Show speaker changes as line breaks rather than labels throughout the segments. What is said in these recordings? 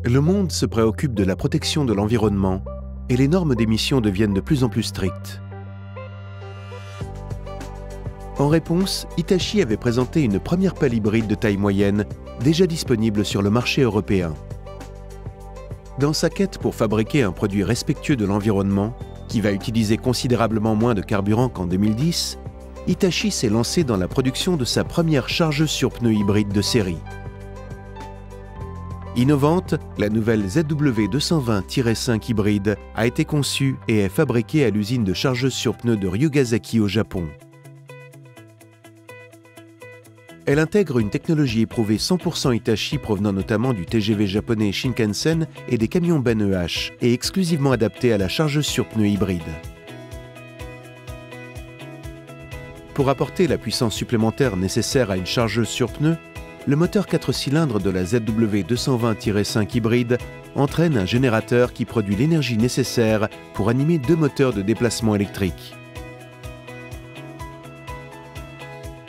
Le monde se préoccupe de la protection de l'environnement et les normes d'émission deviennent de plus en plus strictes. En réponse, Hitachi avait présenté une première pelle hybride de taille moyenne, déjà disponible sur le marché européen. Dans sa quête pour fabriquer un produit respectueux de l'environnement, qui va utiliser considérablement moins de carburant qu'en 2010, Hitachi s'est lancé dans la production de sa première chargeuse sur pneus hybride de série. Innovante, la nouvelle ZW220-5 hybride a été conçue et est fabriquée à l'usine de chargeuse sur pneus de Ryugasaki au Japon. Elle intègre une technologie éprouvée 100% Hitachi provenant notamment du TGV japonais Shinkansen et des camions BENEH et exclusivement adaptée à la chargeuse sur pneus hybride. Pour apporter la puissance supplémentaire nécessaire à une chargeuse sur pneus, le moteur 4 cylindres de la ZW220-5 hybride entraîne un générateur qui produit l'énergie nécessaire pour animer 2 moteurs de déplacement électrique.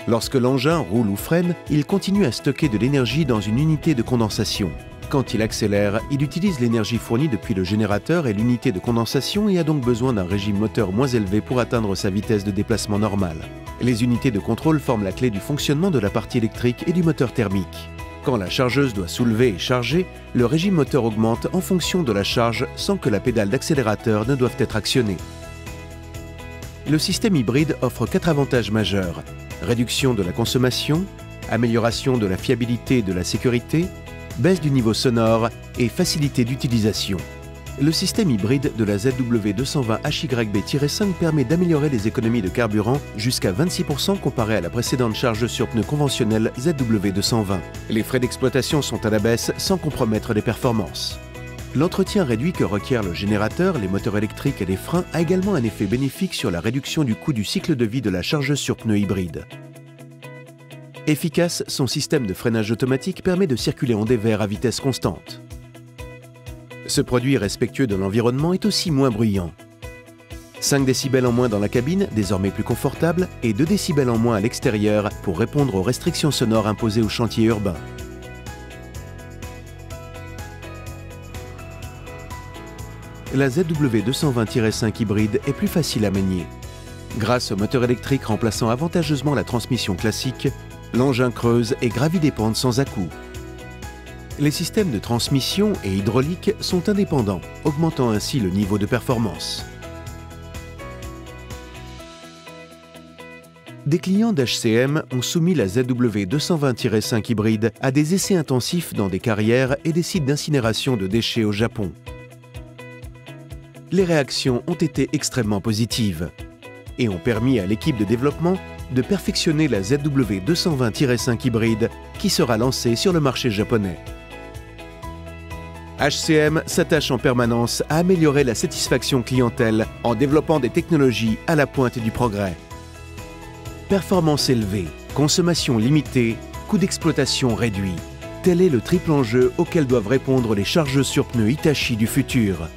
Lorsque l'engin roule ou freine, il continue à stocker de l'énergie dans une unité de condensation. Quand il accélère, il utilise l'énergie fournie depuis le générateur et l'unité de condensation et a donc besoin d'un régime moteur moins élevé pour atteindre sa vitesse de déplacement normale. Les unités de contrôle forment la clé du fonctionnement de la partie électrique et du moteur thermique. Quand la chargeuse doit soulever et charger, le régime moteur augmente en fonction de la charge sans que la pédale d'accélérateur ne doive être actionnée. Le système hybride offre 4 avantages majeurs: réduction de la consommation, amélioration de la fiabilité et de la sécurité, baisse du niveau sonore et facilité d'utilisation. Le système hybride de la ZW220-HYB-5 permet d'améliorer les économies de carburant jusqu'à 26% comparé à la précédente chargeuse sur pneus conventionnelle ZW220. Les frais d'exploitation sont à la baisse sans compromettre les performances. L'entretien réduit que requiert le générateur, les moteurs électriques et les freins a également un effet bénéfique sur la réduction du coût du cycle de vie de la chargeuse sur pneus hybride. Efficace, son système de freinage automatique permet de circuler en dévers à vitesse constante. Ce produit respectueux de l'environnement est aussi moins bruyant. 5 décibels en moins dans la cabine, désormais plus confortable, et 2 décibels en moins à l'extérieur pour répondre aux restrictions sonores imposées aux chantiers urbains. La ZW220-5 hybride est plus facile à manier. Grâce au moteur électrique remplaçant avantageusement la transmission classique, l'engin creuse et gravit des pentes sans à-coups. Les systèmes de transmission et hydraulique sont indépendants, augmentant ainsi le niveau de performance. Des clients d'HCM ont soumis la ZW220-5 hybride à des essais intensifs dans des carrières et des sites d'incinération de déchets au Japon. Les réactions ont été extrêmement positives et ont permis à l'équipe de développement de perfectionner la ZW220-5 hybride qui sera lancée sur le marché japonais. HCM s'attache en permanence à améliorer la satisfaction clientèle en développant des technologies à la pointe du progrès. Performance élevée, consommation limitée, coût d'exploitation réduit. Tel est le triple enjeu auquel doivent répondre les chargeuses sur pneus Hitachi du futur.